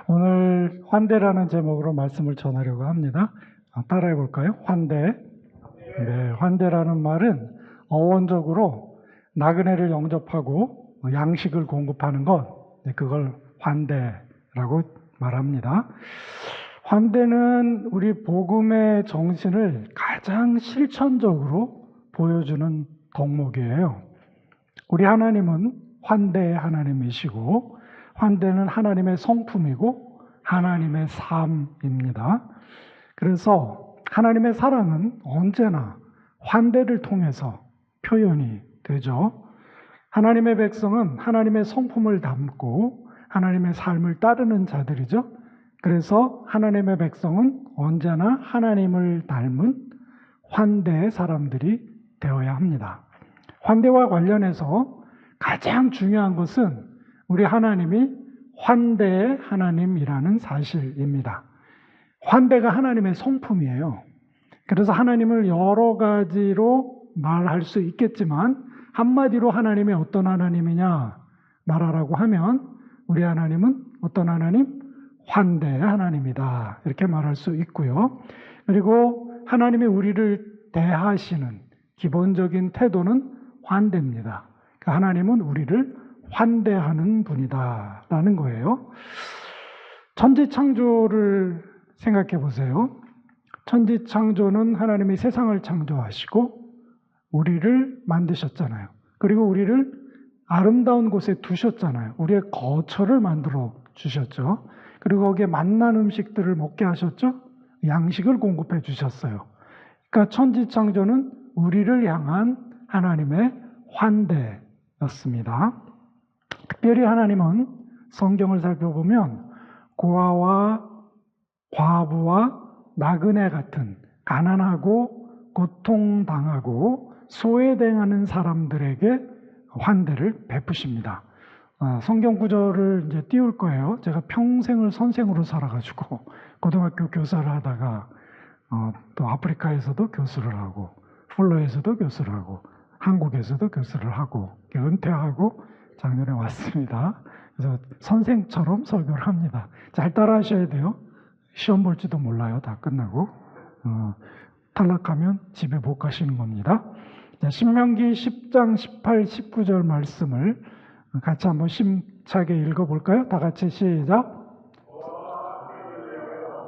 오늘 환대라는 제목으로 말씀을 전하려고 합니다. 따라해 볼까요? 환대. 네, 환대라는 말은 어원적으로 나그네를 영접하고 양식을 공급하는 것, 그걸 환대라고 말합니다. 환대는 우리 복음의 정신을 가장 실천적으로 보여주는 덕목이에요. 우리 하나님은 환대의 하나님이시고, 환대는 하나님의 성품이고 하나님의 삶입니다. 그래서 하나님의 사랑은 언제나 환대를 통해서 표현이 되죠. 하나님의 백성은 하나님의 성품을 담고 하나님의 삶을 따르는 자들이죠. 그래서 하나님의 백성은 언제나 하나님을 닮은 환대의 사람들이 되어야 합니다. 환대와 관련해서 가장 중요한 것은 우리 하나님이 환대의 하나님이라는 사실입니다. 환대가 하나님의 성품이에요. 그래서 하나님을 여러 가지로 말할 수 있겠지만 한마디로 하나님이 어떤 하나님이냐 말하라고 하면 우리 하나님은 어떤 하나님? 환대의 하나님이다. 이렇게 말할 수 있고요. 그리고 하나님이 우리를 대하시는 기본적인 태도는 환대입니다. 그러니까 하나님은 우리를 환대하는 분이다 라는 거예요. 천지창조를 생각해 보세요. 천지창조는 하나님이 세상을 창조하시고 우리를 만드셨잖아요. 그리고 우리를 아름다운 곳에 두셨잖아요. 우리의 거처를 만들어 주셨죠. 그리고 거기에 맛난 음식들을 먹게 하셨죠. 양식을 공급해 주셨어요. 그러니까 천지창조는 우리를 향한 하나님의 환대였습니다. 특별히 하나님은 성경을 살펴보면 고아와 과부와 나그네 같은 가난하고 고통당하고 소외당하는 사람들에게 환대를 베푸십니다. 성경 구절을 이제 띄울 거예요. 제가 평생을 선생으로 살아가지고 고등학교 교사를 하다가 또 아프리카에서도 교수를 하고 플로에서도 교수를 하고 한국에서도 교수를 하고 은퇴하고 작년에 왔습니다. 그래서 선생처럼 설교를 합니다. 잘 따라 하셔야 돼요. 시험 볼지도 몰라요. 다 끝나고. 탈락하면 집에 못 가시는 겁니다. 자, 신명기 10장 18, 19절 말씀을 같이 한번 심차게 읽어볼까요? 다 같이 시작.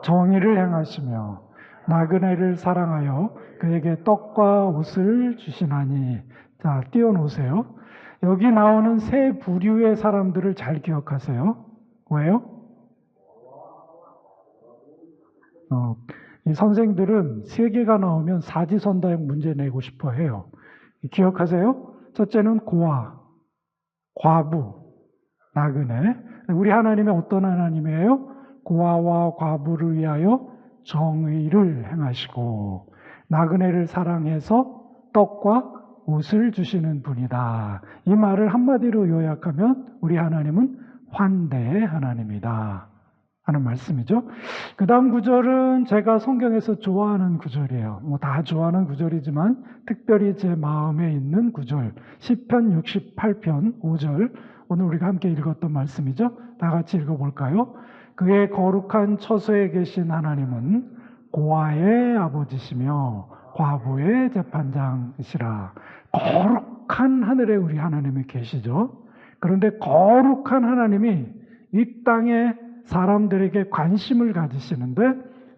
정의를 행하시며 나그네를 사랑하여 그에게 떡과 옷을 주시나니. 자, 띄워놓으세요. 여기 나오는 세 부류의 사람들을 잘 기억하세요. 왜요? 이 선생들은 세 개가 나오면 사지선다형 문제 내고 싶어 해요. 기억하세요? 첫째는 고아, 과부, 나그네. 우리 하나님은 어떤 하나님이에요? 고아와 과부를 위하여 정의를 행하시고 나그네를 사랑해서 떡과 옷을 주시는 분이다. 이 말을 한마디로 요약하면 우리 하나님은 환대의 하나님이다 하는 말씀이죠. 그 다음 구절은 제가 성경에서 좋아하는 구절이에요. 다 좋아하는 구절이지만 특별히 제 마음에 있는 구절, 시편 68편 5절, 오늘 우리가 함께 읽었던 말씀이죠. 다 같이 읽어볼까요? 그의 거룩한 처소에 계신 하나님은 고아의 아버지시며 과부의 재판장이시라. 거룩한 하늘에 우리 하나님이 계시죠. 그런데 거룩한 하나님이 이 땅에 사람들에게 관심을 가지시는데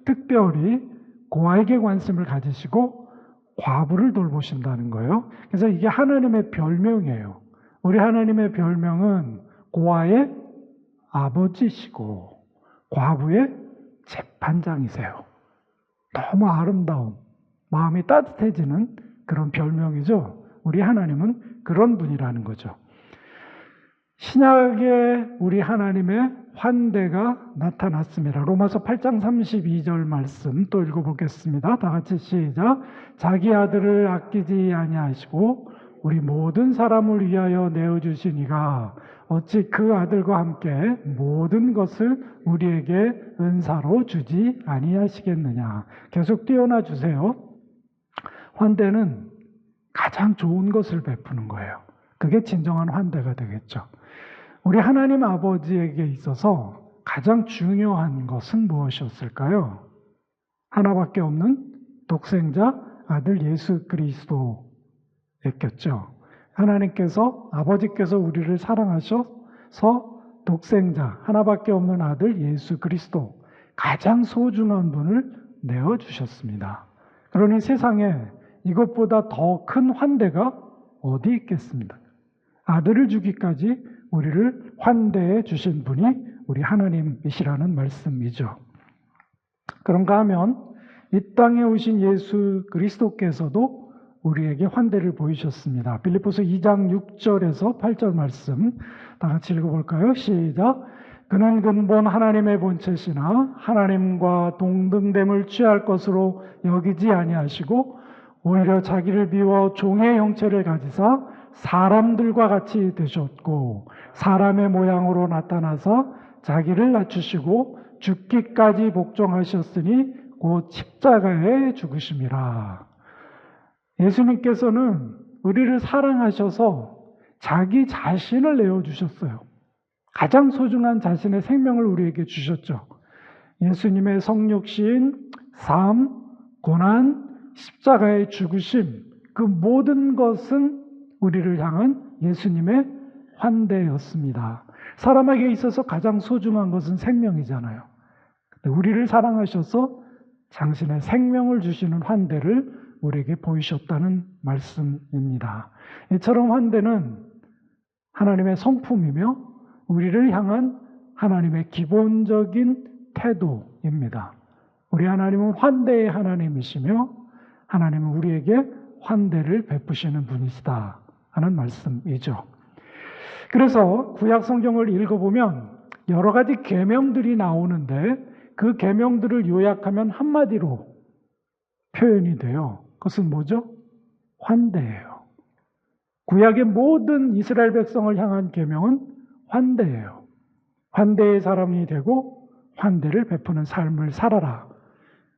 특별히 고아에게 관심을 가지시고 과부를 돌보신다는 거예요. 그래서 이게 하나님의 별명이에요. 우리 하나님의 별명은 고아의 아버지시고 과부의 재판장이세요. 너무 아름다운, 마음이 따뜻해지는 그런 별명이죠. 우리 하나님은 그런 분이라는 거죠. 신약에 우리 하나님의 환대가 나타났습니다. 로마서 8장 32절 말씀 또 읽어보겠습니다. 다 같이 시작. 자기 아들을 아끼지 아니하시고 우리 모든 사람을 위하여 내어주신 이가 어찌 그 아들과 함께 모든 것을 우리에게 은사로 주지 아니하시겠느냐. 계속 띄워놔 주세요. 환대는 가장 좋은 것을 베푸는 거예요. 그게 진정한 환대가 되겠죠. 우리 하나님 아버지에게 있어서 가장 중요한 것은 무엇이었을까요? 하나밖에 없는 독생자 아들 예수 그리스도였겠죠. 하나님께서, 아버지께서 우리를 사랑하셔서 독생자, 하나밖에 없는 아들 예수 그리스도, 가장 소중한 분을 내어주셨습니다. 그러니 세상에 이것보다 더 큰 환대가 어디 있겠습니까? 아들을 주기까지 우리를 환대해 주신 분이 우리 하나님이시라는 말씀이죠. 그런가 하면 이 땅에 오신 예수 그리스도께서도 우리에게 환대를 보이셨습니다. 빌립보서 2장 6절에서 8절 말씀 다 같이 읽어볼까요? 시작. 그는 근본 하나님의 본체시나 하나님과 동등됨을 취할 것으로 여기지 아니하시고 오히려 자기를 비워 종의 형체를 가지사 사람들과 같이 되셨고 사람의 모양으로 나타나서 자기를 낮추시고 죽기까지 복종하셨으니 곧 십자가에 죽으심이라. 예수님께서는 우리를 사랑하셔서 자기 자신을 내어주셨어요. 가장 소중한 자신의 생명을 우리에게 주셨죠. 예수님의 성육신, 삶, 고난, 십자가의 죽으심, 그 모든 것은 우리를 향한 예수님의 환대였습니다. 사람에게 있어서 가장 소중한 것은 생명이잖아요. 우리를 사랑하셔서 당신의 생명을 주시는 환대를 우리에게 보이셨다는 말씀입니다. 이처럼 환대는 하나님의 성품이며 우리를 향한 하나님의 기본적인 태도입니다. 우리 하나님은 환대의 하나님이시며 하나님은 우리에게 환대를 베푸시는 분이시다 하는 말씀이죠. 그래서 구약 성경을 읽어보면 여러 가지 계명들이 나오는데 그 계명들을 요약하면 한마디로 표현이 돼요. 그것은 뭐죠? 환대예요. 구약의 모든 이스라엘 백성을 향한 계명은 환대예요. 환대의 사람이 되고 환대를 베푸는 삶을 살아라.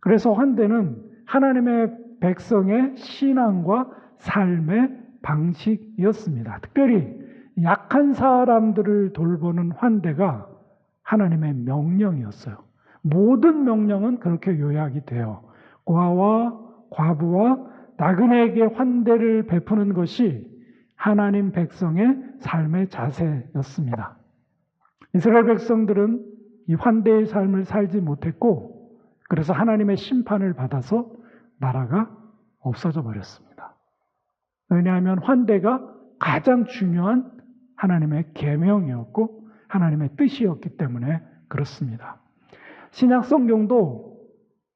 그래서 환대는 하나님의 백성의 신앙과 삶의 방식이었습니다. 특별히 약한 사람들을 돌보는 환대가 하나님의 명령이었어요. 모든 명령은 그렇게 요약이 돼요. 고아와 과부와 나그네에게 환대를 베푸는 것이 하나님 백성의 삶의 자세였습니다. 이스라엘 백성들은 이 환대의 삶을 살지 못했고 그래서 하나님의 심판을 받아서 나라가 없어져 버렸습니다. 왜냐하면 환대가 가장 중요한 하나님의 계명이었고 하나님의 뜻이었기 때문에 그렇습니다. 신약 성경도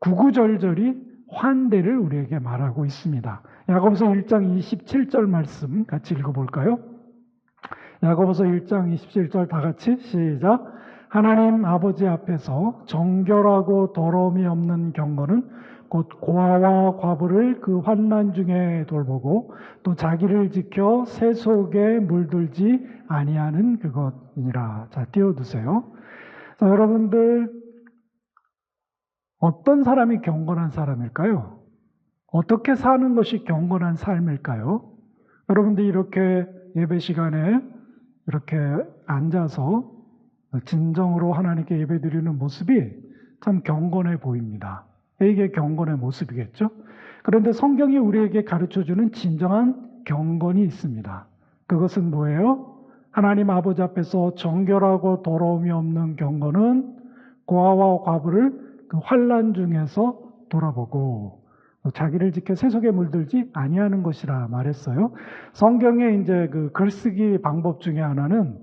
구구절절히 환대를 우리에게 말하고 있습니다. 야고보서 1장 27절 말씀 같이 읽어볼까요? 야고보서 1장 27절 다 같이 시작. 하나님 아버지 앞에서 정결하고 더러움이 없는 경건은 곧 고아와 과부를 그 환난 중에 돌보고 또 자기를 지켜 새 속에 물들지 아니하는 그것이니라. 자, 띄워두세요. 자, 여러분들 어떤 사람이 경건한 사람일까요? 어떻게 사는 것이 경건한 삶일까요? 여러분들 이렇게 예배 시간에 이렇게 앉아서 진정으로 하나님께 예배드리는 모습이 참 경건해 보입니다. 이게 경건의 모습이겠죠? 그런데 성경이 우리에게 가르쳐주는 진정한 경건이 있습니다. 그것은 뭐예요? 하나님 아버지 앞에서 정결하고 더러움이 없는 경건은 고아와 과부를 그 환난 중에서 돌아보고 자기를 지켜 세속에 물들지 아니하는 것이라 말했어요. 성경의 이제 그 글쓰기 방법 중에 하나는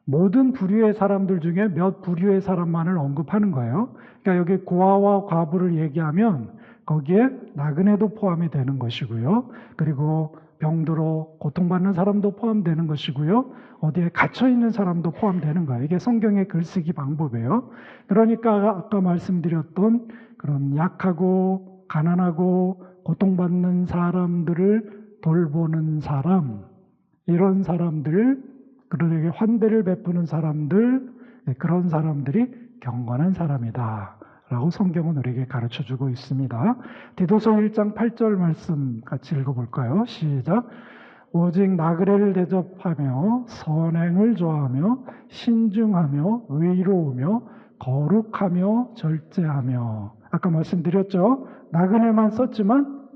모든 부류의 사람들 중에 몇 부류의 사람만을 언급하는 거예요. 그러니까 여기 고아와 과부를 얘기하면 거기에 나그네도 포함이 되는 것이고요. 그리고 병들어 고통받는 사람도 포함되는 것이고요. 어디에 갇혀있는 사람도 포함되는 거예요. 이게 성경의 글쓰기 방법이에요. 그러니까 아까 말씀드렸던 그런 약하고 가난하고 고통받는 사람들을 돌보는 사람, 이런 사람들, 그들에게 환대를 베푸는 사람들, 그런 사람들이 경건한 사람이다 라고 성경은 우리에게 가르쳐주고 있습니다. 디도서 1장 8절 말씀 같이 읽어볼까요? 시작. 오직 나그네를 대접하며 선행을 좋아하며 신중하며 의로우며 거룩하며 절제하며. 아까 말씀드렸죠. 나그네만 썼지만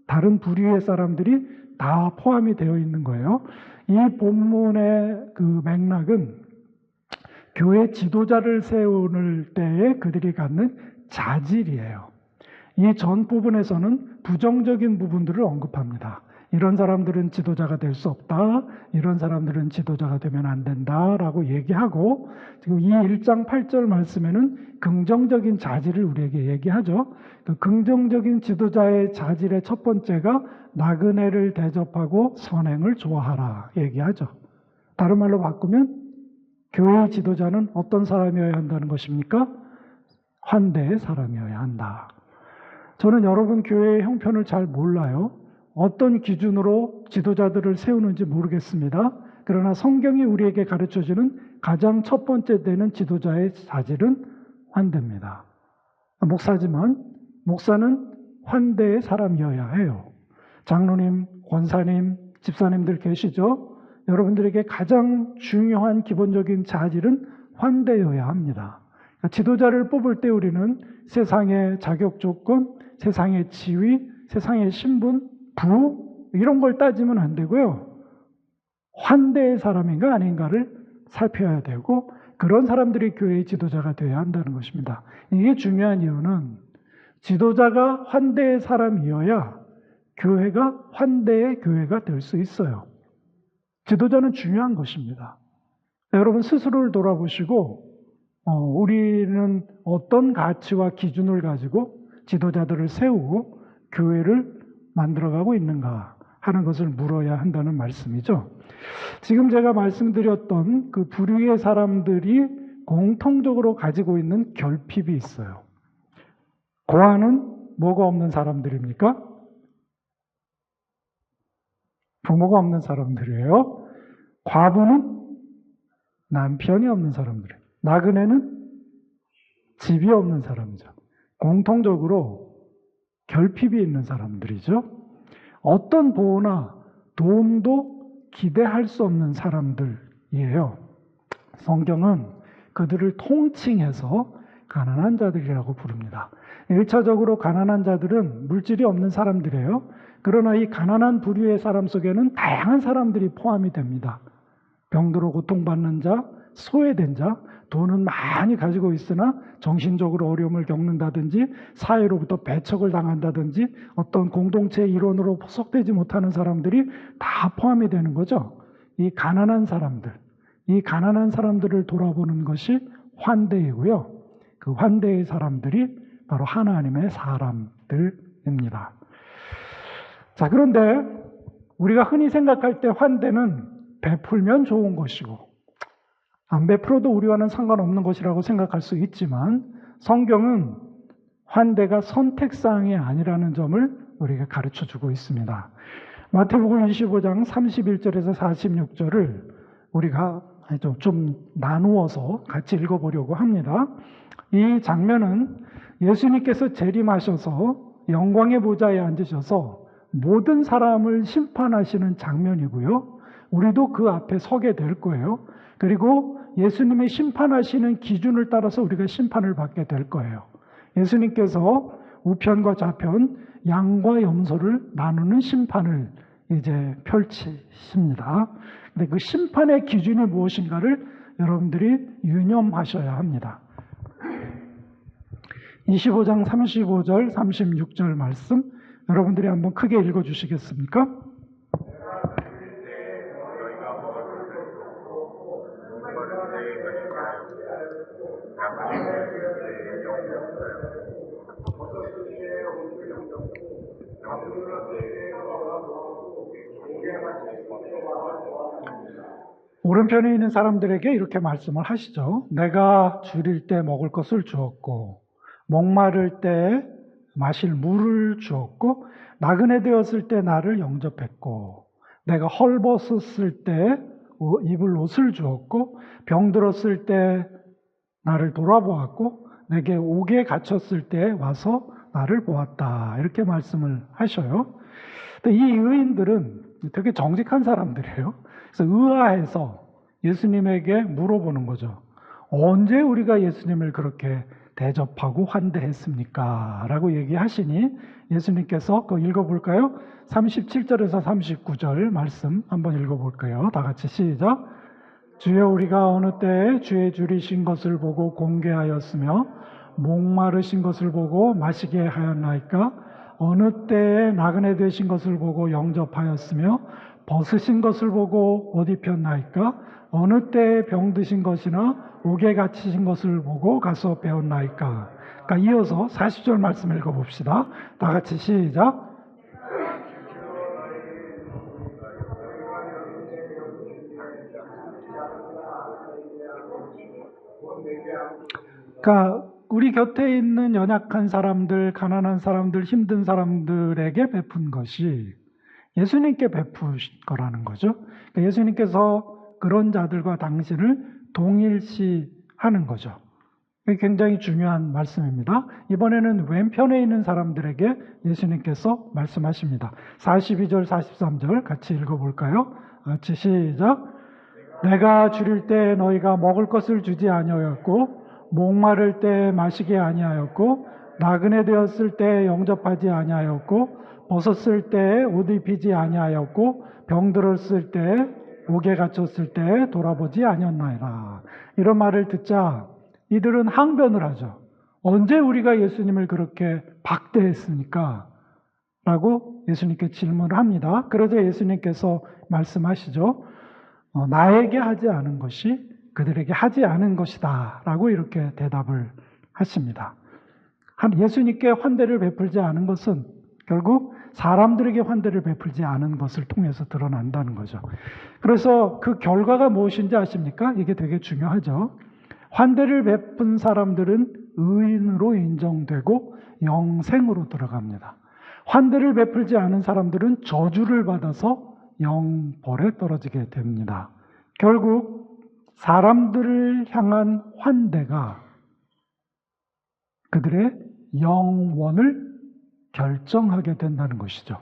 다른 부류의 사람들이 다 포함이 되어 있는 거예요. 이 본문의 그 맥락은 교회 지도자를 세울 때에 그들이 갖는 자질이에요. 이 전 부분에서는 부정적인 부분들을 언급합니다. 이런 사람들은 지도자가 될 수 없다. 이런 사람들은 지도자가 되면 안 된다라고 얘기하고, 지금 이 1장 8절 말씀에는 긍정적인 자질을 우리에게 얘기하죠. 그 긍정적인 지도자의 자질의 첫 번째가 나그네를 대접하고 선행을 좋아하라 얘기하죠. 다른 말로 바꾸면 교회의 지도자는 어떤 사람이어야 한다는 것입니까? 환대의 사람이어야 한다. 저는 여러분 교회의 형편을 잘 몰라요. 어떤 기준으로 지도자들을 세우는지 모르겠습니다. 그러나 성경이 우리에게 가르쳐주는 가장 첫 번째 되는 지도자의 자질은 환대입니다. 목사지만 목사는 환대의 사람이어야 해요. 장로님, 권사님, 집사님들 계시죠? 여러분들에게 가장 중요한 기본적인 자질은 환대여야 합니다. 지도자를 뽑을 때 우리는 세상의 자격 조건, 세상의 지위, 세상의 신분, 부 이런 걸 따지면 안 되고요. 환대의 사람인가 아닌가를 살펴야 되고 그런 사람들이 교회의 지도자가 되어야 한다는 것입니다. 이게 중요한 이유는 지도자가 환대의 사람이어야 교회가 환대의 교회가 될 수 있어요. 지도자는 중요한 것입니다. 여러분 스스로를 돌아보시고 우리는 어떤 가치와 기준을 가지고 지도자들을 세우고 교회를 만들어가고 있는가 하는 것을 물어야 한다는 말씀이죠. 지금 제가 말씀드렸던 그 부류의 사람들이 공통적으로 가지고 있는 결핍이 있어요. 고아는 뭐가 없는 사람들입니까? 부모가 없는 사람들이에요. 과부는 남편이 없는 사람들이에요. 나그네는 집이 없는 사람이죠. 공통적으로 결핍이 있는 사람들이죠. 어떤 보호나 도움도 기대할 수 없는 사람들이에요. 성경은 그들을 통칭해서 가난한 자들이라고 부릅니다. 1차적으로 가난한 자들은 물질이 없는 사람들이에요. 그러나 이 가난한 부류의 사람 속에는 다양한 사람들이 포함이 됩니다. 병들어 고통받는 자, 소외된 자, 돈은 많이 가지고 있으나 정신적으로 어려움을 겪는다든지 사회로부터 배척을 당한다든지 어떤 공동체의 일원으로 포섭되지 못하는 사람들이 다 포함이 되는 거죠. 이 가난한 사람들을 돌아보는 것이 환대이고요. 그 환대의 사람들이 바로 하나님의 사람들입니다. 자, 그런데 우리가 흔히 생각할 때 환대는 베풀면 좋은 것이고 안 베풀어도 우리와는 상관없는 것이라고 생각할 수 있지만 성경은 환대가 선택사항이 아니라는 점을 우리에게 가르쳐주고 있습니다. 마태복음 25장 31절에서 46절을 우리가 좀 나누어서 같이 읽어보려고 합니다. 이 장면은 예수님께서 재림하셔서 영광의 보좌에 앉으셔서 모든 사람을 심판하시는 장면이고요. 우리도 그 앞에 서게 될 거예요. 그리고 예수님의 심판하시는 기준을 따라서 우리가 심판을 받게 될 거예요. 예수님께서 우편과 좌편, 양과 염소를 나누는 심판을 이제 펼치십니다. 근데 그 심판의 기준이 무엇인가를 여러분들이 유념하셔야 합니다. 25장 35절, 36절 말씀 여러분들이 한번 크게 읽어주시겠습니까? 오른편에 있는 사람들에게 이렇게 말씀을 하시죠. 내가 줄일 때 먹을 것을 주었고 목마를 때 마실 물을 주었고 나그네 되었을 때 나를 영접했고 내가 헐벗었을 때 입을 옷을 주었고 병들었을 때 나를 돌아보았고 내게 옥에 갇혔을 때 와서 나를 보았다. 이렇게 말씀을 하셔요. 근데 이 의인들은 되게 정직한 사람들이에요. 그래서 의아해서 예수님에게 물어보는 거죠. 언제 우리가 예수님을 그렇게 대접하고 환대했습니까? 라고 얘기하시니 예수님께서 그거 읽어볼까요? 37절에서 39절 말씀 한번 읽어볼까요? 다 같이 시작. 주여 우리가 어느 때에 주의 줄이신 것을 보고 공개하였으며 목마르신 것을 보고 마시게 하였나이까? 어느 때에 나그네 되신 것을 보고 영접하였으며 벗으신 것을 보고 옷 입혔나이까? 어느 때에 병드신 것이나 옥에 갇히신 것을 보고 가서 배웠나이까? 그러니까 이어서 40절 말씀 읽어봅시다. 다 같이 시작. 그러니까 우리 곁에 있는 연약한 사람들, 가난한 사람들, 힘든 사람들에게 베푼 것이 예수님께 베푸신 거라는 거죠. 그러니까 예수님께서 그런 자들과 당신을 동일시하는 거죠. 굉장히 중요한 말씀입니다. 이번에는 왼편에 있는 사람들에게 예수님께서 말씀하십니다. 42절, 43절 같이 읽어볼까요? 같이 시작. 내가 줄일 때 너희가 먹을 것을 주지 아니하였고 목마를 때 마시게 아니하였고 나그네 되었을 때 영접하지 아니하였고 벗었을 때 옷 입히지 아니하였고 병들었을 때 옥에 갇혔을 때 돌아보지 아니었나이다. 이런 말을 듣자 이들은 항변을 하죠. 언제 우리가 예수님을 그렇게 박대했습니까? 라고 예수님께 질문을 합니다. 그러자 예수님께서 말씀하시죠. 나에게 하지 않은 것이 그들에게 하지 않은 것이다 라고 이렇게 대답을 하십니다. 예수님께 환대를 베풀지 않은 것은 결국 사람들에게 환대를 베풀지 않은 것을 통해서 드러난다는 거죠. 그래서 그 결과가 무엇인지 아십니까? 이게 되게 중요하죠. 환대를 베푼 사람들은 의인으로 인정되고 영생으로 들어갑니다. 환대를 베풀지 않은 사람들은 저주를 받아서 영벌에 떨어지게 됩니다. 결국 사람들을 향한 환대가 그들의 영원을 결정하게 된다는 것이죠.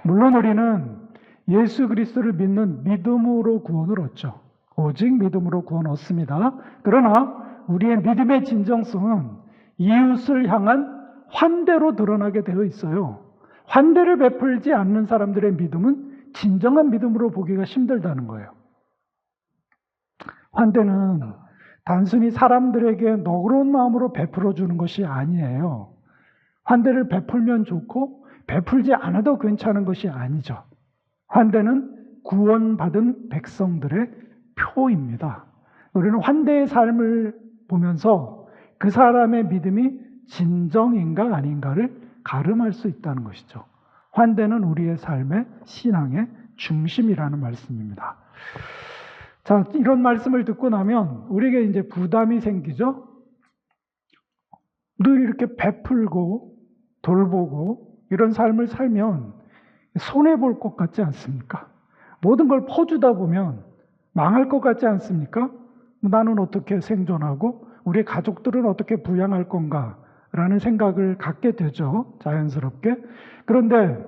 물론 우리는 예수 그리스도를 믿는 믿음으로 구원을 얻죠. 오직 믿음으로 구원 얻습니다. 그러나 우리의 믿음의 진정성은 이웃을 향한 환대로 드러나게 되어 있어요. 환대를 베풀지 않는 사람들의 믿음은 진정한 믿음으로 보기가 힘들다는 거예요. 환대는 단순히 사람들에게 너그러운 마음으로 베풀어 주는 것이 아니에요. 환대를 베풀면 좋고 베풀지 않아도 괜찮은 것이 아니죠. 환대는 구원받은 백성들의 표입니다. 우리는 환대의 삶을 보면서 그 사람의 믿음이 진정인가 아닌가를 가름할 수 있다는 것이죠. 환대는 우리의 삶의 신앙의 중심이라는 말씀입니다. 자, 이런 말씀을 듣고 나면 우리에게 이제 부담이 생기죠. 늘 이렇게 베풀고 돌보고 이런 삶을 살면 손해볼 것 같지 않습니까? 모든 걸 퍼주다 보면 망할 것 같지 않습니까? 나는 어떻게 생존하고 우리 가족들은 어떻게 부양할 건가? 라는 생각을 갖게 되죠. 자연스럽게. 그런데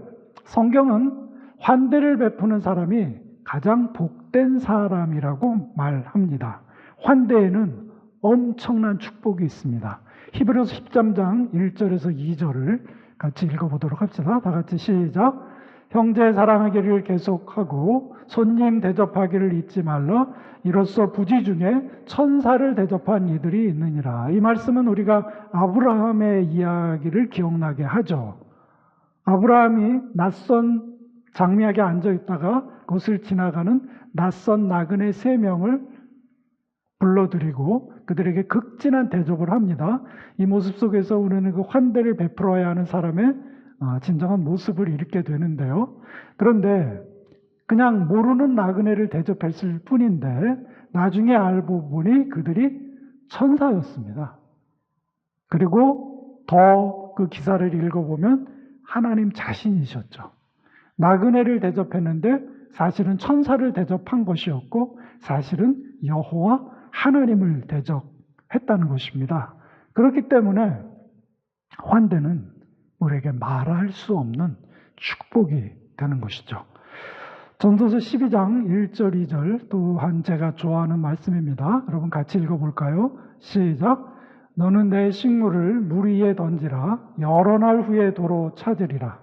성경은 환대를 베푸는 사람이 가장 복된 사람이라고 말합니다. 환대에는 엄청난 축복이 있습니다. 히브리서 13장 1절에서 2절을 같이 읽어보도록 합시다. 다 같이 시작. 형제 사랑하기를 계속하고 손님 대접하기를 잊지 말라. 이로써 부지 중에 천사를 대접한 이들이 있느니라. 이 말씀은 우리가 아브라함의 이야기를 기억나게 하죠. 아브라함이 낯선 장미학에 앉아 있다가 그것을 지나가는 낯선 나그네 3명을 불러들이고 그들에게 극진한 대접을 합니다. 이 모습 속에서 우리는 그 환대를 베풀어야 하는 사람의 진정한 모습을 잃게 되는데요. 그런데 그냥 모르는 나그네를 대접했을 뿐인데 나중에 알고 보니 그들이 천사였습니다. 그리고 더 그 기사를 읽어보면 하나님 자신이셨죠. 나그네를 대접했는데 사실은 천사를 대접한 것이었고 사실은 여호와 하나님을 대접했다는 것입니다. 그렇기 때문에 환대는 우리에게 말할 수 없는 축복이 되는 것이죠. 전도서 12장 1절, 2절 또한 제가 좋아하는 말씀입니다. 여러분 같이 읽어볼까요? 시작. 너는 내 식물을 물 위에 던지라. 여러 날 후에 도로 찾으리라.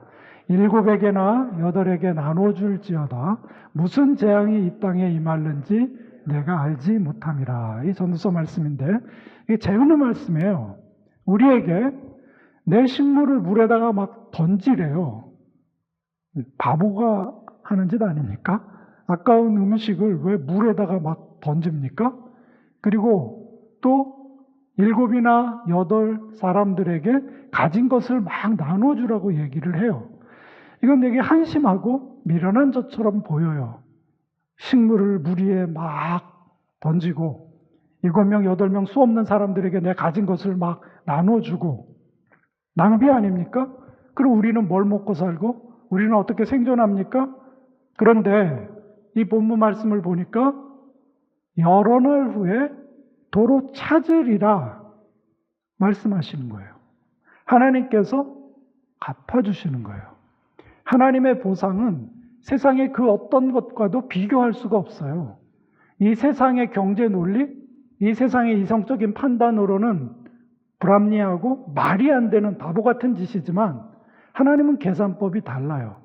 7에게나 8에게 나눠줄지어다. 무슨 재앙이 이 땅에 임할는지 내가 알지 못함이라. 이 전도서 말씀인데 이게 재밌는 말씀이에요. 우리에게 내 식물을 물에다가 막 던지래요. 바보가 하는 짓 아닙니까? 아까운 음식을 왜 물에다가 막 던집니까? 그리고 또 7이나 8 사람들에게 가진 것을 막 나눠주라고 얘기를 해요. 이건 되게 한심하고 미련한 것처럼 보여요. 식물을 물 위에 막 던지고 7명, 8명 수 없는 사람들에게 내 가진 것을 막 나눠주고 낭비 아닙니까? 그럼 우리는 뭘 먹고 살고 우리는 어떻게 생존합니까? 그런데 이 본문 말씀을 보니까 여러 날 후에 도로 찾으리라 말씀하시는 거예요. 하나님께서 갚아주시는 거예요. 하나님의 보상은 세상의 그 어떤 것과도 비교할 수가 없어요. 이 세상의 경제 논리, 이 세상의 이성적인 판단으로는 불합리하고 말이 안 되는 바보 같은 짓이지만 하나님은 계산법이 달라요.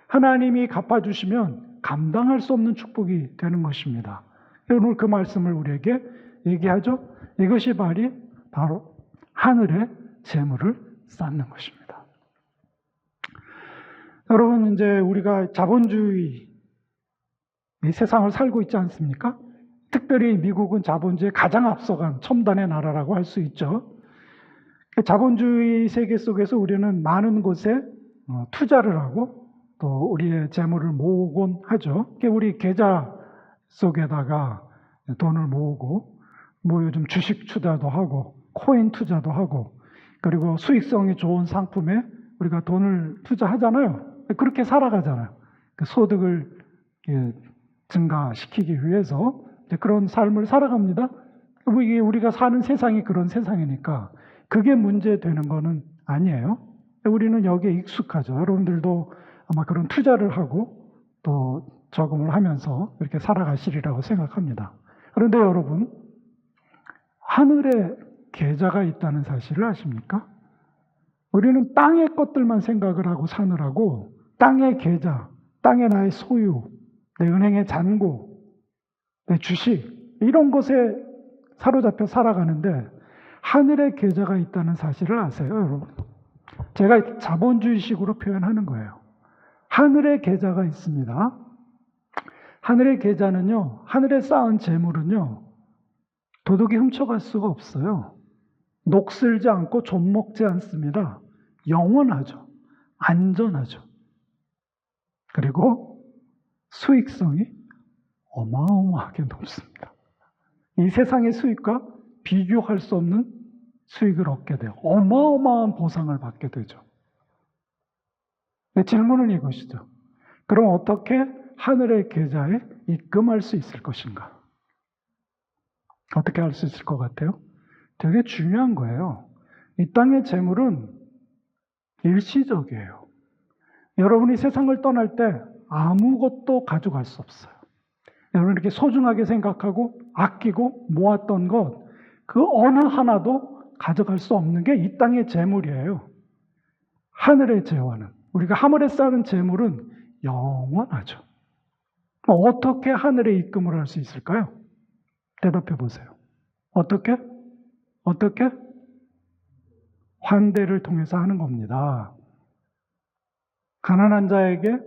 하나님이 갚아주시면 감당할 수 없는 축복이 되는 것입니다. 오늘 그 말씀을 우리에게 얘기하죠. 이것이 바로 하늘의 재물을 쌓는 것입니다. 여러분, 이제 우리가 자본주의 이 세상을 살고 있지 않습니까? 특별히 미국은 자본주의에 가장 앞서간 첨단의 나라라고 할 수 있죠. 자본주의 세계 속에서 우리는 많은 곳에 투자를 하고 또 우리의 재물을 모으곤 하죠. 우리 계좌 속에다가 돈을 모으고 요즘 주식 투자도 하고 코인 투자도 하고 그리고 수익성이 좋은 상품에 우리가 돈을 투자하잖아요. 그렇게 살아가잖아요. 소득을 증가시키기 위해서 그런 삶을 살아갑니다. 우리가 사는 세상이 그런 세상이니까 그게 문제되는 거는 아니에요. 우리는 여기에 익숙하죠. 여러분들도 아마 그런 투자를 하고 또 저금을 하면서 이렇게 살아가시리라고 생각합니다. 그런데 여러분, 하늘에 계좌가 있다는 사실을 아십니까? 우리는 땅의 것들만 생각을 하고 사느라고 땅의 계좌, 땅의 나의 소유, 내 은행의 잔고, 내 주식 이런 것에 사로잡혀 살아가는데 하늘의 계좌가 있다는 사실을 아세요, 여러분? 제가 자본주의식으로 표현하는 거예요. 하늘의 계좌가 있습니다. 하늘의 계좌는요, 하늘에 쌓은 재물은요, 도둑이 훔쳐갈 수가 없어요. 녹슬지 않고 좀먹지 않습니다. 영원하죠. 안전하죠. 그리고 수익성이 어마어마하게 높습니다. 이 세상의 수익과 비교할 수 없는 수익을 얻게 돼요. 어마어마한 보상을 받게 되죠. 질문은 이것이죠. 그럼 어떻게 하늘의 계좌에 입금할 수 있을 것인가? 어떻게 할 수 있을 것 같아요? 되게 중요한 거예요. 이 땅의 재물은 일시적이에요. 여러분이 세상을 떠날 때 아무것도 가져갈 수 없어요. 여러분 이렇게 소중하게 생각하고 아끼고 모았던 것, 그 어느 하나도 가져갈 수 없는 게 이 땅의 재물이에요. 하늘의 재화는, 우리가 하늘에 쌓은 재물은 영원하죠. 어떻게 하늘에 입금을 할 수 있을까요? 대답해 보세요. 어떻게? 환대를 통해서 하는 겁니다. 가난한 자에게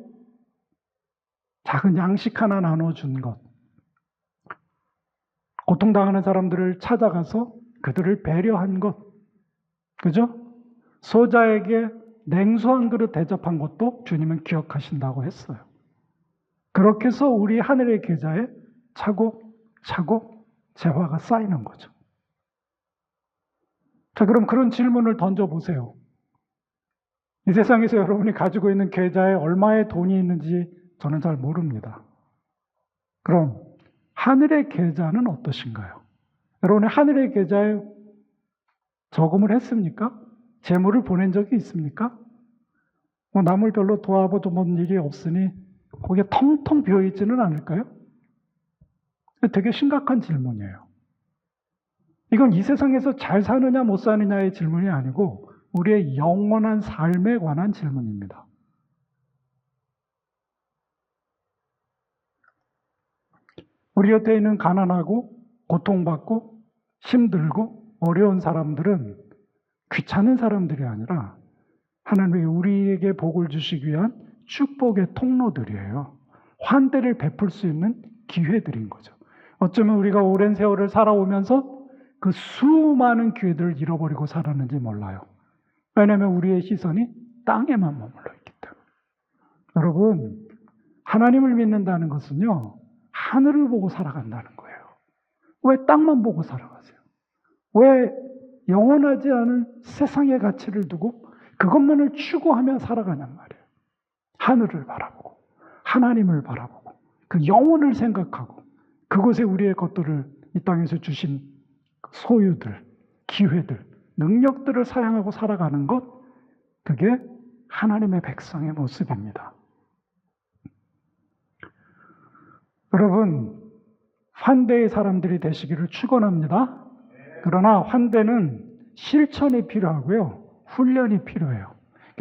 작은 양식 하나 나눠준 것, 고통당하는 사람들을 찾아가서 그들을 배려한 것, 그죠? 소자에게 냉수 한 그릇 대접한 것도 주님은 기억하신다고 했어요. 그렇게 해서 우리 하늘의 계좌에 차곡차곡 재화가 쌓이는 거죠. 자, 그럼 그런 질문을 던져보세요. 이 세상에서 여러분이 가지고 있는 계좌에 얼마의 돈이 있는지 저는 잘 모릅니다. 그럼 하늘의 계좌는 어떠신가요? 여러분의 하늘의 계좌에 저금을 했습니까? 재물을 보낸 적이 있습니까? 남을 별로 도와본 일이 없으니 거기에 텅텅 비어있지는 않을까요? 되게 심각한 질문이에요. 이건 이 세상에서 잘 사느냐 못 사느냐의 질문이 아니고 우리의 영원한 삶에 관한 질문입니다. 우리 곁에 있는 가난하고 고통받고 힘들고 어려운 사람들은 귀찮은 사람들이 아니라 하나님이 우리에게 복을 주시기 위한 축복의 통로들이에요. 환대를 베풀 수 있는 기회들인 거죠. 어쩌면 우리가 오랜 세월을 살아오면서 그 수많은 기회들을 잃어버리고 살았는지 몰라요. 왜냐하면 우리의 시선이 땅에만 머물러 있기 때문에. 여러분, 하나님을 믿는다는 것은요, 하늘을 보고 살아간다는 거예요. 왜 땅만 보고 살아가세요? 왜 영원하지 않은 세상의 가치를 두고 그것만을 추구하며 살아가냔 말이에요. 하늘을 바라보고 하나님을 바라보고 그 영혼을 생각하고 그곳에 우리의 것들을 이 땅에서 주신 소유들, 기회들, 능력들을 사용하고 살아가는 것, 그게 하나님의 백성의 모습입니다. 여러분, 환대의 사람들이 되시기를 축원합니다. 그러나 환대는 실천이 필요하고요, 훈련이 필요해요.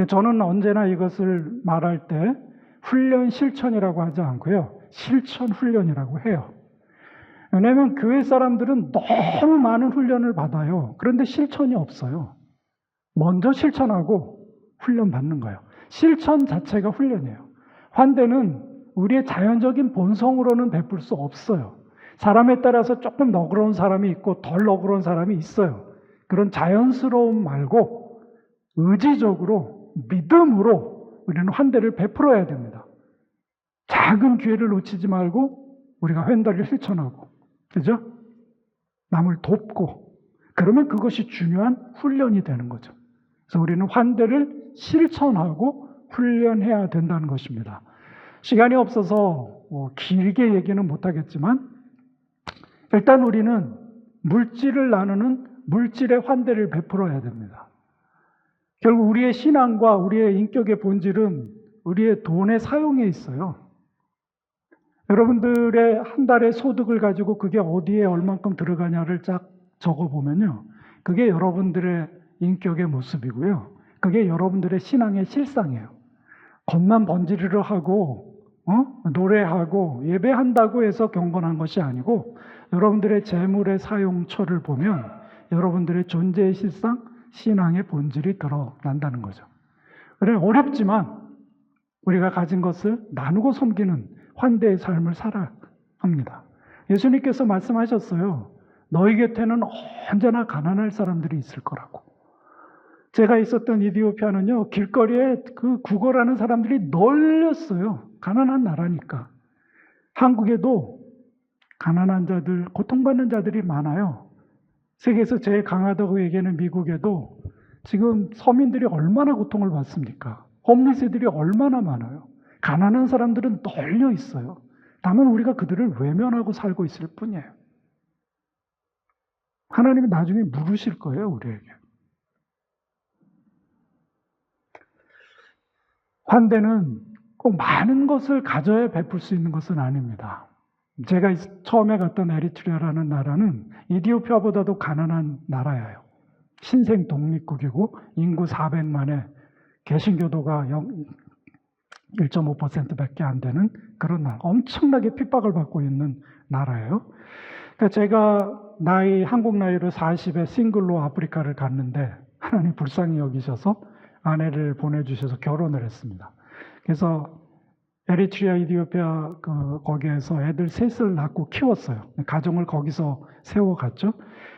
저는 언제나 이것을 말할 때 훈련 실천이라고 하지 않고요, 실천 훈련이라고 해요. 왜냐하면 교회 사람들은 너무 많은 훈련을 받아요. 그런데 실천이 없어요. 먼저 실천하고 훈련 받는 거예요. 실천 자체가 훈련이에요. 환대는 우리의 자연적인 본성으로는 베풀 수 없어요. 사람에 따라서 조금 너그러운 사람이 있고 덜 너그러운 사람이 있어요. 그런 자연스러움 말고 의지적으로 믿음으로 우리는 환대를 베풀어야 됩니다. 작은 기회를 놓치지 말고 우리가 환대를 실천하고, 그죠? 남을 돕고, 그러면 그것이 중요한 훈련이 되는 거죠. 그래서 우리는 환대를 실천하고 훈련해야 된다는 것입니다. 시간이 없어서 길게 얘기는 못하겠지만 일단 우리는 물질을 나누는 물질의 환대를 베풀어야 됩니다. 결국 우리의 신앙과 우리의 인격의 본질은 우리의 돈의 사용에 있어요. 여러분들의 한 달의 소득을 가지고 그게 어디에 얼만큼 들어가냐를 쫙 적어보면요, 그게 여러분들의 인격의 모습이고요, 그게 여러분들의 신앙의 실상이에요. 겉만 번지르르 하고 노래하고 예배한다고 해서 경건한 것이 아니고 여러분들의 재물의 사용처를 보면 여러분들의 존재의 실상, 신앙의 본질이 드러난다는 거죠. 그래, 어렵지만 우리가 가진 것을 나누고 섬기는 환대의 삶을 살아야 합니다. 예수님께서 말씀하셨어요. 너희 곁에는 언제나 가난할 사람들이 있을 거라고. 제가 있었던 이디오피아는요, 길거리에 그 구걸하는 사람들이 널렸어요. 가난한 나라니까. 한국에도 가난한 자들, 고통받는 자들이 많아요. 세계에서 제일 강하다고 얘기하는 미국에도 지금 서민들이 얼마나 고통을 받습니까? 홈리스들이 얼마나 많아요. 가난한 사람들은 널려 있어요. 다만 우리가 그들을 외면하고 살고 있을 뿐이에요. 하나님이 나중에 물으실 거예요, 우리에게. 환대는 꼭 많은 것을 가져야 베풀 수 있는 것은 아닙니다. 제가 처음에 갔던 에리트리아라는 나라는 이디오피아보다도 가난한 나라예요. 신생 독립국이고 인구 400만에 개신교도가 1.5%밖에 안 되는 그런 나라, 엄청나게 핍박을 받고 있는 나라예요. 그러니까 제가 한국 나이로 40에 싱글로 아프리카를 갔는데 하나님 불쌍히 여기셔서 아내를 보내주셔서 결혼을 했습니다. 그래서 에리트리아, 이디오피아 거기에서 애들 셋을 낳고 키웠어요. 가정을 거기서 세워갔죠.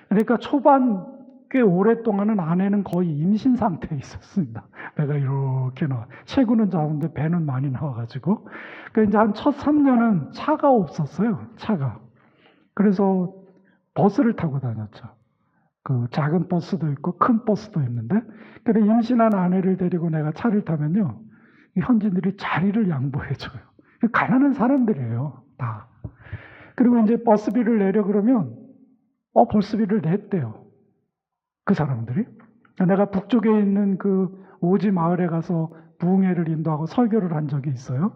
그러니까 초반 꽤 오랫동안은 아내는 거의 임신 상태에 있었습니다. 배가 이렇게 나와. 체구는 작은데 배는 많이 나와가지고. 그러니까 이제 한 첫 3년은 차가 없었어요. 차가. 그래서 버스를 타고 다녔죠. 그 작은 버스도 있고 큰 버스도 있는데, 그래 임신한 아내를 데리고 내가 차를 타면요, 현지인들이 자리를 양보해줘요. 가난한 사람들이에요, 다. 그리고 이제 버스비를 내려 그러면 버스비를 냈대요, 그 사람들이. 내가 북쪽에 있는 그 오지 마을에 가서 부흥회를 인도하고 설교를 한 적이 있어요.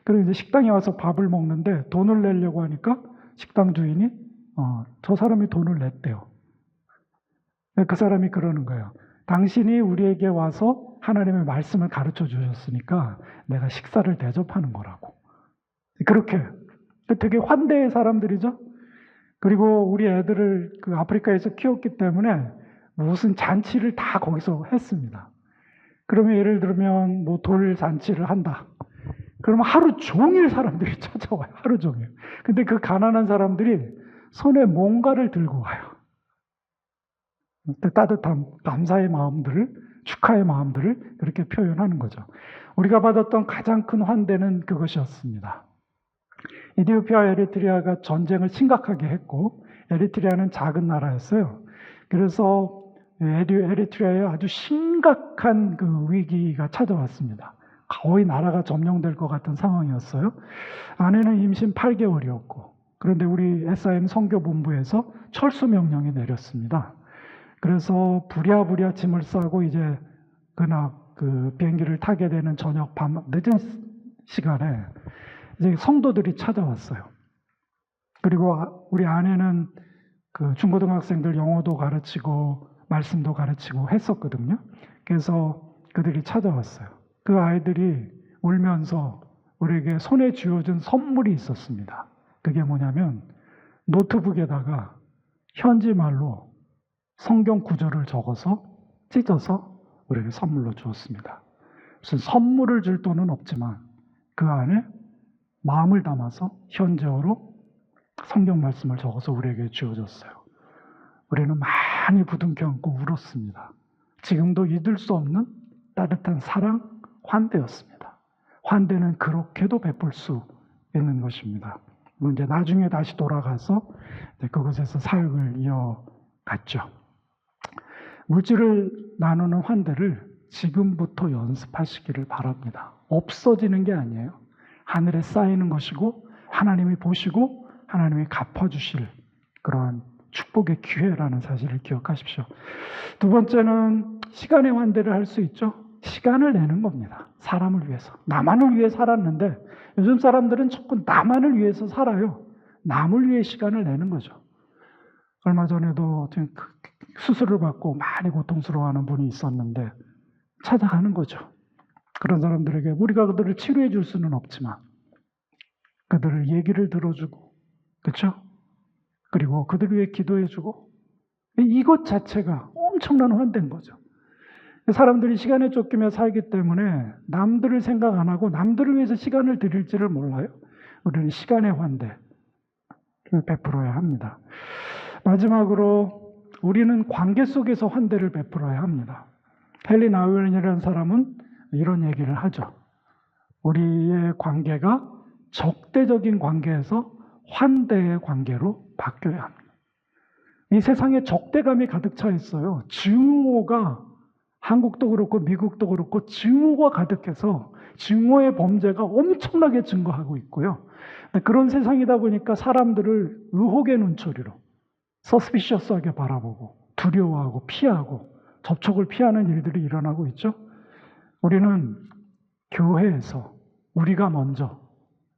그리고 이제 식당에 와서 밥을 먹는데 돈을 내려고 하니까 식당 주인이 저 사람이 돈을 냈대요. 그 사람이 그러는 거예요. 당신이 우리에게 와서 하나님의 말씀을 가르쳐 주셨으니까 내가 식사를 대접하는 거라고. 그렇게 되게 환대의 사람들이죠. 그리고 우리 애들을 그 아프리카에서 키웠기 때문에 무슨 잔치를 다 거기서 했습니다. 그러면 예를 들면 뭐 돌 잔치를 한다. 그러면 하루 종일 사람들이 찾아와요. 하루 종일. 근데 그 가난한 사람들이 손에 뭔가를 들고 와요. 따뜻한 감사의 마음들을, 축하의 마음들을 그렇게 표현하는 거죠. 우리가 받았던 가장 큰 환대는 그것이었습니다. 이디오피아와 에리트리아가 전쟁을 심각하게 했고, 에리트리아는 작은 나라였어요. 그래서 에리트리아에 아주 심각한 그 위기가 찾아왔습니다. 거의 나라가 점령될 것 같은 상황이었어요. 아내는 임신 8개월이었고, 그런데 우리 SIM 선교본부에서 철수 명령이 내렸습니다. 그래서 부랴부랴 짐을 싸고 이제 그 비행기를 타게 되는 저녁 밤 늦은 시간에 이제 성도들이 찾아왔어요. 그리고 우리 아내는 그 중고등학생들 영어도 가르치고 말씀도 가르치고 했었거든요. 그래서 그들이 찾아왔어요. 그 아이들이 울면서 우리에게 손에 쥐어준 선물이 있었습니다. 그게 뭐냐면 노트북에다가 현지말로 성경 구절을 적어서 찢어서 우리에게 선물로 주었습니다. 무슨 선물을 줄 돈은 없지만 그 안에 마음을 담아서 현지어로 성경 말씀을 적어서 우리에게 주어졌어요. 우리는 많이 부둥켜 안고 울었습니다. 지금도 잊을 수 없는 따뜻한 사랑, 환대였습니다. 환대는 그렇게도 베풀 수 있는 것입니다. 이제 나중에 다시 돌아가서 그곳에서 사역을 이어갔죠. 물질을 나누는 환대를 지금부터 연습하시기를 바랍니다. 없어지는 게 아니에요. 하늘에 쌓이는 것이고 하나님이 보시고 하나님이 갚아주실 그러한 축복의 기회라는 사실을 기억하십시오. 두 번째는 시간의 환대를 할 수 있죠. 시간을 내는 겁니다. 사람을 위해서. 나만을 위해 살았는데 요즘 사람들은 자꾸 나만을 위해서 살아요. 남을 위해 시간을 내는 거죠. 얼마 전에도 수술을 받고 많이 고통스러워하는 분이 있었는데 찾아가는 거죠. 그런 사람들에게 우리가 그들을 치료해 줄 수는 없지만 그들을 얘기를 들어주고, 그렇죠? 그리고 그들을 위해 기도해 주고, 이것 자체가 엄청난 환대인 거죠. 사람들이 시간에 쫓기며 살기 때문에 남들을 생각 안 하고 남들을 위해서 시간을 드릴지를 몰라요. 우리는 시간의 환대를 베풀어야 합니다. 마지막으로 우리는 관계 속에서 환대를 베풀어야 합니다. 헨리 나우엔이라는 사람은 이런 얘기를 하죠. 우리의 관계가 적대적인 관계에서 환대의 관계로 바뀌어야 합니다. 이 세상에 적대감이 가득 차 있어요. 증오가 한국도 그렇고 미국도 그렇고 증오가 가득해서 증오의 범죄가 엄청나게 증가하고 있고요. 그런 세상이다 보니까 사람들을 의혹의 눈초리로 서스피셔스하게 바라보고 두려워하고 피하고 접촉을 피하는 일들이 일어나고 있죠. 우리는 교회에서 우리가 먼저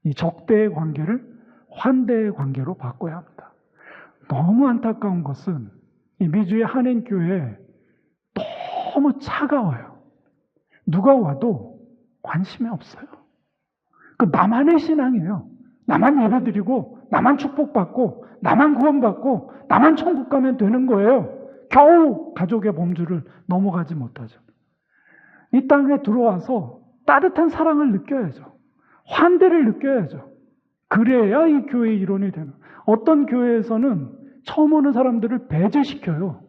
이 적대의 관계를 환대의 관계로 바꿔야 합니다. 너무 안타까운 것은 이 미주의 한인교회에 너무 차가워요. 누가 와도 관심이 없어요. 그 나만의 신앙이에요. 나만 예배드리고 나만 축복받고 나만 구원받고 나만 천국 가면 되는 거예요. 겨우 가족의 범주를 넘어가지 못하죠. 이 땅에 들어와서 따뜻한 사랑을 느껴야죠. 환대를 느껴야죠. 그래야 이 교회의 일원이 되는. 어떤 교회에서는 처음 오는 사람들을 배제시켜요.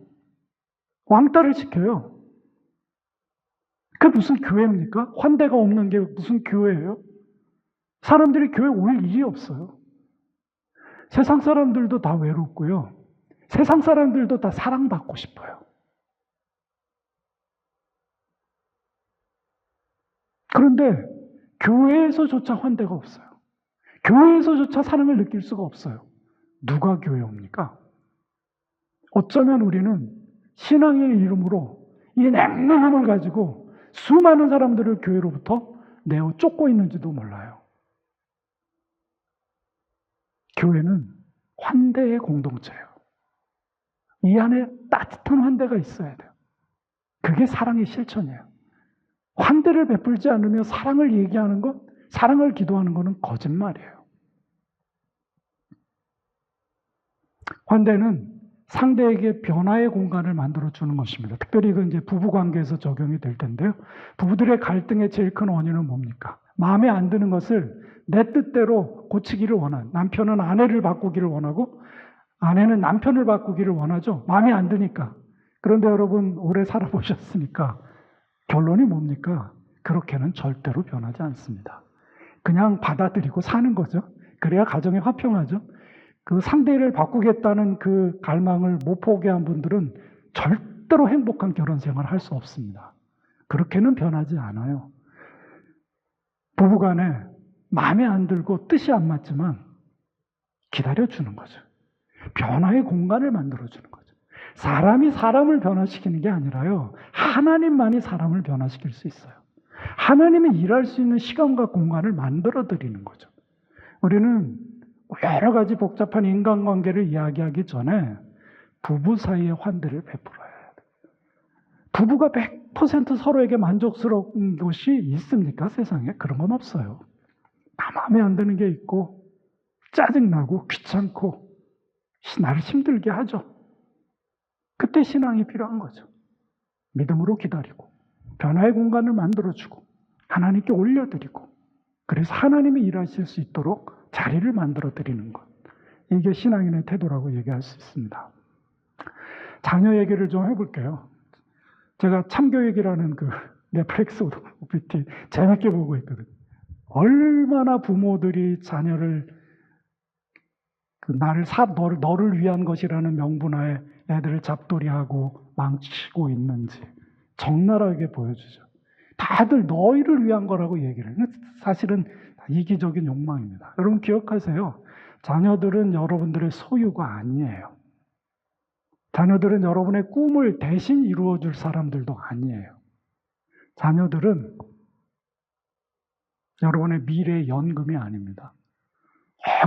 왕따를 시켜요. 그게 무슨 교회입니까? 환대가 없는 게 무슨 교회예요? 사람들이 교회 올 일이 없어요. 세상 사람들도 다 외롭고요. 세상 사람들도 다 사랑받고 싶어요. 그런데 교회에서조차 환대가 없어요. 교회에서조차 사랑을 느낄 수가 없어요. 누가 교회 옵니까? 어쩌면 우리는 신앙의 이름으로 이 냉랭함을 가지고 수많은 사람들을 교회로부터 내어 쫓고 있는지도 몰라요. 교회는 환대의 공동체예요. 이 안에 따뜻한 환대가 있어야 돼요. 그게 사랑의 실천이에요. 환대를 베풀지 않으며 사랑을 얘기하는 것, 사랑을 기도하는 것은 거짓말이에요. 환대는 상대에게 변화의 공간을 만들어주는 것입니다. 특별히 이건 이제 부부 관계에서 적용이 될 텐데요. 부부들의 갈등의 제일 큰 원인은 뭡니까? 마음에 안 드는 것을 내 뜻대로 고치기를 원한, 남편은 아내를 바꾸기를 원하고 아내는 남편을 바꾸기를 원하죠. 마음에 안 드니까. 그런데 여러분 오래 살아보셨으니까 결론이 뭡니까? 그렇게는 절대로 변하지 않습니다. 그냥 받아들이고 사는 거죠. 그래야 가정이 화평하죠. 그 상대를 바꾸겠다는 그 갈망을 못 포기한 분들은 절대로 행복한 결혼 생활을 할 수 없습니다. 그렇게는 변하지 않아요. 부부간에 마음에 안 들고 뜻이 안 맞지만 기다려주는 거죠. 변화의 공간을 만들어주는 거죠. 사람이 사람을 변화시키는 게 아니라요. 하나님만이 사람을 변화시킬 수 있어요. 하나님이 일할 수 있는 시간과 공간을 만들어드리는 거죠. 우리는 여러 가지 복잡한 인간관계를 이야기하기 전에 부부 사이의 환대를 베풀어야 해요. 부부가 100% 서로에게 만족스러운 것이 있습니까? 세상에? 그런 건 없어요. 다 마음에 안 드는 게 있고 짜증나고 귀찮고 나를 힘들게 하죠. 그때 신앙이 필요한 거죠. 믿음으로 기다리고 변화의 공간을 만들어주고 하나님께 올려드리고 그래서 하나님이 일하실 수 있도록 자리를 만들어드리는 것. 이게 신앙인의 태도라고 얘기할 수 있습니다. 자녀 얘기를 좀 해볼게요. 제가 참교육이라는 그 넷플릭스 OPT 재밌게 보고 있거든요. 얼마나 부모들이 자녀를 너를 위한 것이라는 명분하에 애들을 잡돌이하고 망치고 있는지 적나라하게 보여주죠. 다들 너희를 위한 거라고 얘기를 해요. 사실은 이기적인 욕망입니다. 여러분 기억하세요. 자녀들은 여러분들의 소유가 아니에요. 자녀들은 여러분의 꿈을 대신 이루어줄 사람들도 아니에요. 자녀들은 여러분의 미래의 연금이 아닙니다.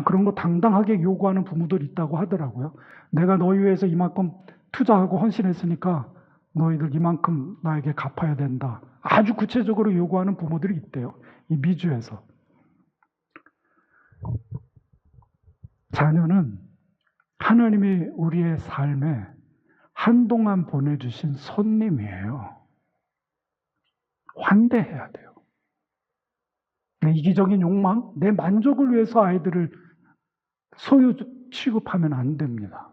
그런 거 당당하게 요구하는 부모들 있다고 하더라고요. 내가 너희 위해서 이만큼 투자하고 헌신했으니까 너희들 이만큼 나에게 갚아야 된다. 아주 구체적으로 요구하는 부모들이 있대요. 이 미주에서. 자녀는 하나님이 우리의 삶에 한동안 보내주신 손님이에요. 환대해야 돼요. 내 이기적인 욕망, 내 만족을 위해서 아이들을 소유 취급하면 안 됩니다.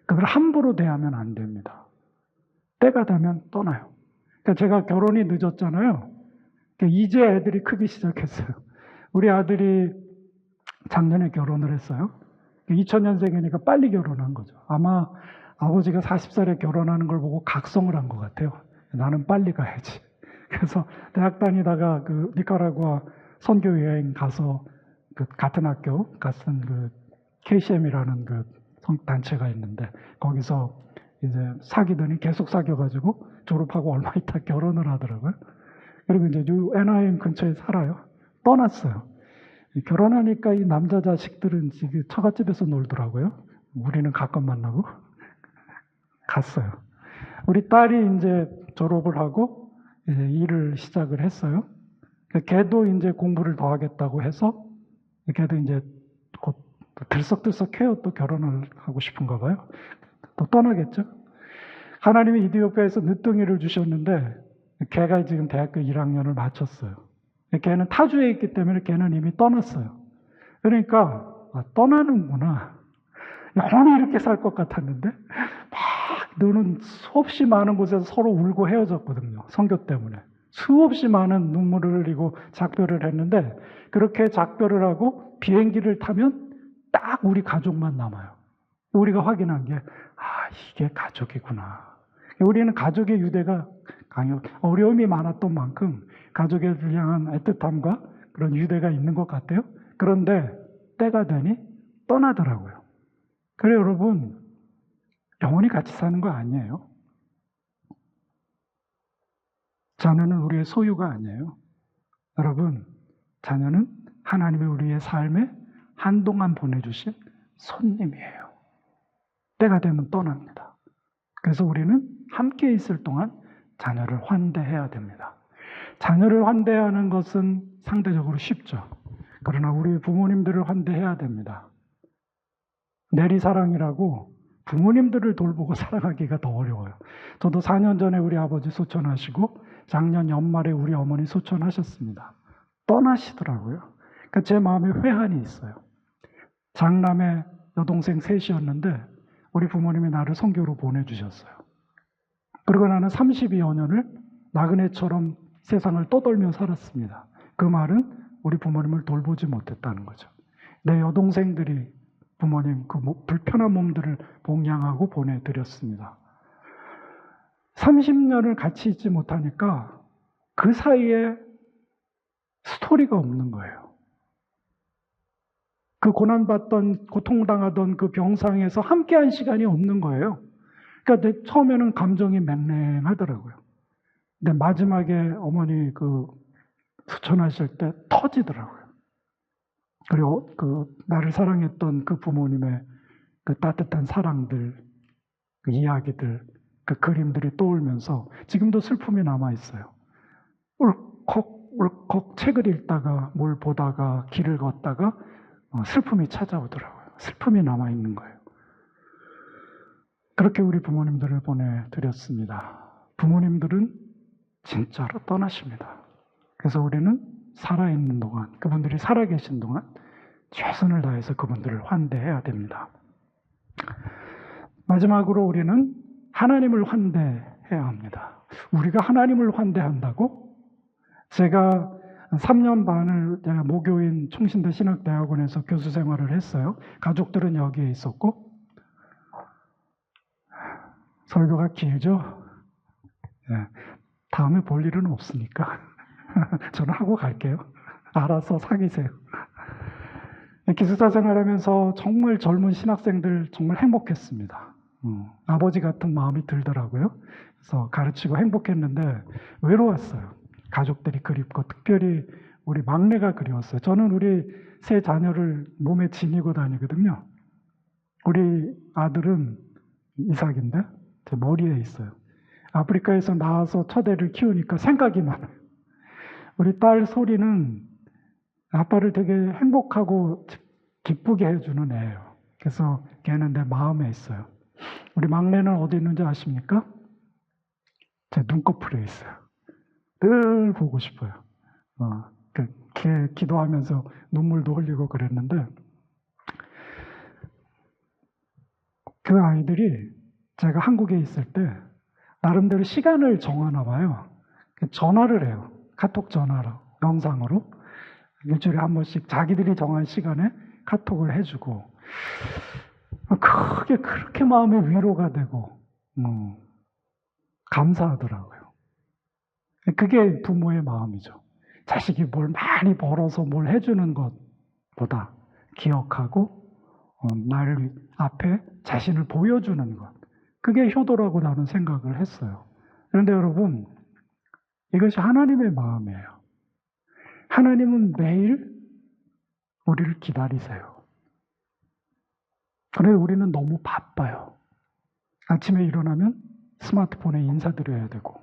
그걸 함부로 대하면 안 됩니다. 때가 되면 떠나요. 그러니까 제가 결혼이 늦었잖아요. 그러니까 이제 애들이 크기 시작했어요. 우리 아들이 작년에 결혼을 했어요. 2000년생이니까 빨리 결혼한 거죠. 아마 아버지가 40살에 결혼하는 걸 보고 각성을 한 것 같아요. 나는 빨리 가야지. 그래서 대학 다니다가 그 니카라구아 선교 여행 가서 그 같은 학교, 같은 그 KCM이라는 그 단체가 있는데 거기서 이제 사귀더니 계속 사귀어가지고 졸업하고 얼마 있다 결혼을 하더라고요. 그리고 이제 애나임 근처에 살아요. 떠났어요. 결혼하니까 이 남자 자식들은 지금 처갓집에서 놀더라고요. 우리는 가끔 만나고 갔어요. 우리 딸이 이제 졸업을 하고 이제 일을 시작을 했어요. 걔도 이제 공부를 더 하겠다고 해서 걔도 이제 곧 들썩들썩해요. 또 결혼을 하고 싶은가 봐요. 또 떠나겠죠. 하나님이 이디오피아에서 늦둥이를 주셨는데 걔가 지금 대학교 1학년을 마쳤어요. 걔는 타주에 있기 때문에 걔는 이미 떠났어요. 그러니까 떠나는구나. 영원히 이렇게 살 것 같았는데 막 너는 수없이 많은 곳에서 서로 울고 헤어졌거든요. 선교 때문에. 수없이 많은 눈물을 흘리고 작별을 했는데 그렇게 작별을 하고 비행기를 타면 딱 우리 가족만 남아요. 우리가 확인한 게 이게 가족이구나. 우리는 가족의 유대가 어려움이 많았던 만큼 가족에 향한 애틋함과 그런 유대가 있는 것 같아요. 그런데 때가 되니 떠나더라고요. 그래 여러분 영원히 같이 사는 거 아니에요. 자녀는 우리의 소유가 아니에요. 여러분 자녀는 하나님이 우리의 삶에 한동안 보내주신 손님이에요. 때가 되면 떠납니다. 그래서 우리는 함께 있을 동안 자녀를 환대해야 됩니다. 자녀를 환대하는 것은 상대적으로 쉽죠. 그러나 우리 부모님들을 환대해야 됩니다. 내리사랑이라고 부모님들을 돌보고 살아가기가 더 어려워요. 저도 4년 전에 우리 아버지 소천하시고 작년 연말에 우리 어머니 소천하셨습니다. 떠나시더라고요. 그러니까 제 마음에 회한이 있어요. 장남의 여동생 셋이었는데 우리 부모님이 나를 선교로 보내주셨어요. 그리고 나는 32여 년을 나그네처럼 세상을 떠돌며 살았습니다. 그 말은 우리 부모님을 돌보지 못했다는 거죠. 내 여동생들이 부모님 그 불편한 몸들을 봉양하고 보내드렸습니다. 30년을 같이 있지 못하니까 그 사이에 스토리가 없는 거예요. 그 고난받던, 고통당하던 그 병상에서 함께한 시간이 없는 거예요. 그러니까 처음에는 감정이 맹랭하더라고요. 근데 마지막에 어머니 그 수천하실 때 터지더라고요. 그리고 그 나를 사랑했던 그 부모님의 그 따뜻한 사랑들, 그 이야기들, 그 그림들이 떠올면서 지금도 슬픔이 남아 있어요. 울컥 책을 읽다가 뭘 보다가 길을 걷다가 슬픔이 찾아오더라고요. 슬픔이 남아 있는 거예요. 그렇게 우리 부모님들을 보내드렸습니다. 부모님들은 진짜로 떠나십니다. 그래서 우리는 살아있는 동안, 그분들이 살아계신 동안 최선을 다해서 그분들을 환대해야 됩니다. 마지막으로 우리는 하나님을 환대해야 합니다. 우리가 하나님을 환대한다고? 제가 3년 반을 제가 모교인 충신대 신학대학원에서 교수 생활을 했어요. 가족들은 여기에 있었고, 설교가 길죠? 네. 다음에 볼 일은 없으니까 저는 하고 갈게요. 알아서 사귀세요. 기숙사 생활하면서 정말 젊은 신학생들 정말 행복했습니다. 아버지 같은 마음이 들더라고요. 그래서 가르치고 행복했는데 외로웠어요. 가족들이 그립고 특별히 우리 막내가 그리웠어요. 저는 우리 세 자녀를 몸에 지니고 다니거든요. 우리 아들은 이삭인데 제 머리에 있어요. 아프리카에서 나와서 첫 애를 키우니까 생각이 많아요. 우리 딸 소리는 아빠를 되게 행복하고 기쁘게 해주는 애예요. 그래서 걔는 내 마음에 있어요. 우리 막내는 어디 있는지 아십니까? 제 눈꺼풀에 있어요. 늘 보고 싶어요. 걔 기도하면서 눈물도 흘리고 그랬는데 그 아이들이 제가 한국에 있을 때 나름대로 시간을 정하나 봐요. 전화를 해요. 카톡 전화로, 영상으로. 일주일에 한 번씩 자기들이 정한 시간에 카톡을 해주고 크게 그렇게 마음에 위로가 되고 감사하더라고요. 그게 부모의 마음이죠. 자식이 뭘 많이 벌어서 뭘 해주는 것보다 기억하고 나를 앞에 자신을 보여주는 것, 그게 효도라고 나는 생각을 했어요. 그런데 여러분, 이것이 하나님의 마음이에요. 하나님은 매일 우리를 기다리세요. 그런데 우리는 너무 바빠요. 아침에 일어나면 스마트폰에 인사드려야 되고,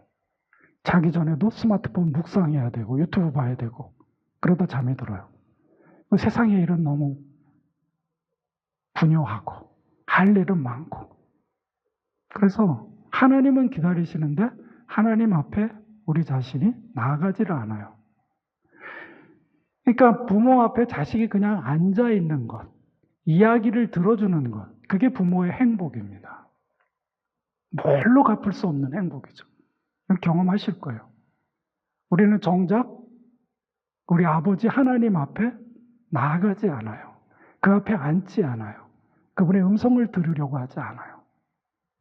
자기 전에도 스마트폰 묵상해야 되고, 유튜브 봐야 되고, 그러다 잠이 들어요. 세상의 일은 너무 분요하고, 할 일은 많고. 그래서 하나님은 기다리시는데, 하나님 앞에 우리 자신이 나아가지를 않아요. 그러니까 부모 앞에 자식이 그냥 앉아 있는 것, 이야기를 들어주는 것, 그게 부모의 행복입니다. 뭘로 갚을 수 없는 행복이죠. 경험하실 거예요. 우리는 정작 우리 아버지 하나님 앞에 나아가지 않아요. 그 앞에 앉지 않아요. 그분의 음성을 들으려고 하지 않아요.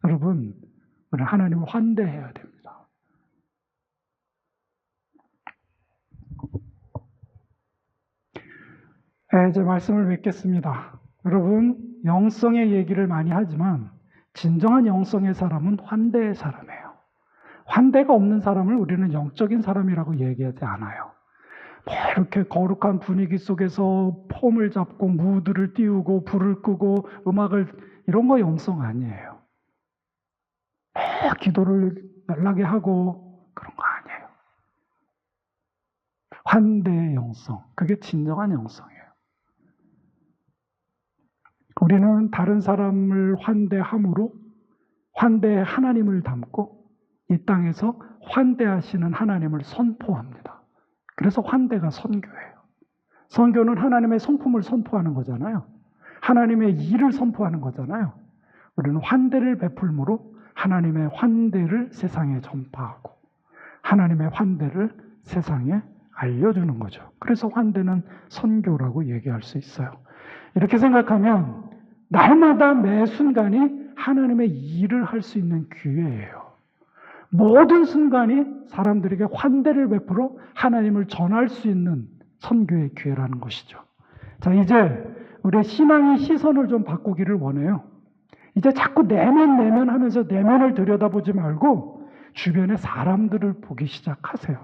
여러분, 우리는 하나님을 환대해야 됩니다. 이제 말씀을 맺겠습니다. 여러분, 영성의 얘기를 많이 하지만 진정한 영성의 사람은 환대의 사람이에요. 환대가 없는 사람을 우리는 영적인 사람이라고 얘기하지 않아요. 뭐 이렇게 거룩한 분위기 속에서 폼을 잡고 무드를 띄우고 불을 끄고 음악을 이런 거 영성 아니에요. 기도를 연락에 하고 그런 거 아니에요. 환대의 영성, 그게 진정한 영성이에요. 우리는 다른 사람을 환대함으로 환대의 하나님을 담고 이 땅에서 환대하시는 하나님을 선포합니다. 그래서 환대가 선교예요. 선교는 하나님의 성품을 선포하는 거잖아요. 하나님의 일을 선포하는 거잖아요. 우리는 환대를 베풀므로 하나님의 환대를 세상에 전파하고 하나님의 환대를 세상에 알려주는 거죠. 그래서 환대는 선교라고 얘기할 수 있어요. 이렇게 생각하면 날마다 매 순간이 하나님의 일을 할 수 있는 기회예요. 모든 순간이 사람들에게 환대를 베풀어 하나님을 전할 수 있는 선교의 기회라는 것이죠. 자, 이제 우리 신앙의 시선을 좀 바꾸기를 원해요. 이제 자꾸 내면 하면서 내면을 들여다보지 말고 주변의 사람들을 보기 시작하세요.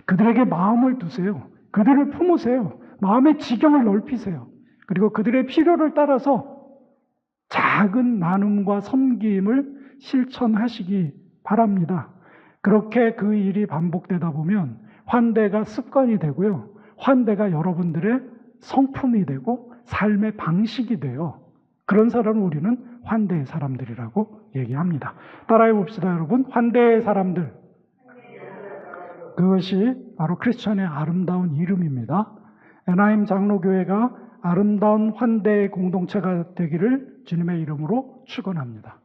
그들에게 마음을 두세요. 그들을 품으세요. 마음의 지경을 넓히세요. 그리고 그들의 필요를 따라서 작은 나눔과 섬김을 실천하시기 바랍니다. 그렇게 그 일이 반복되다 보면 환대가 습관이 되고요. 환대가 여러분들의 성품이 되고 삶의 방식이 돼요. 그런 사람을 우리는 환대의 사람들이라고 얘기합니다. 따라해 봅시다, 여러분. 환대의 사람들. 그것이 바로 크리스천의 아름다운 이름입니다. 애나임 장로교회가 아름다운 환대의 공동체가 되기를 주님의 이름으로 축원합니다.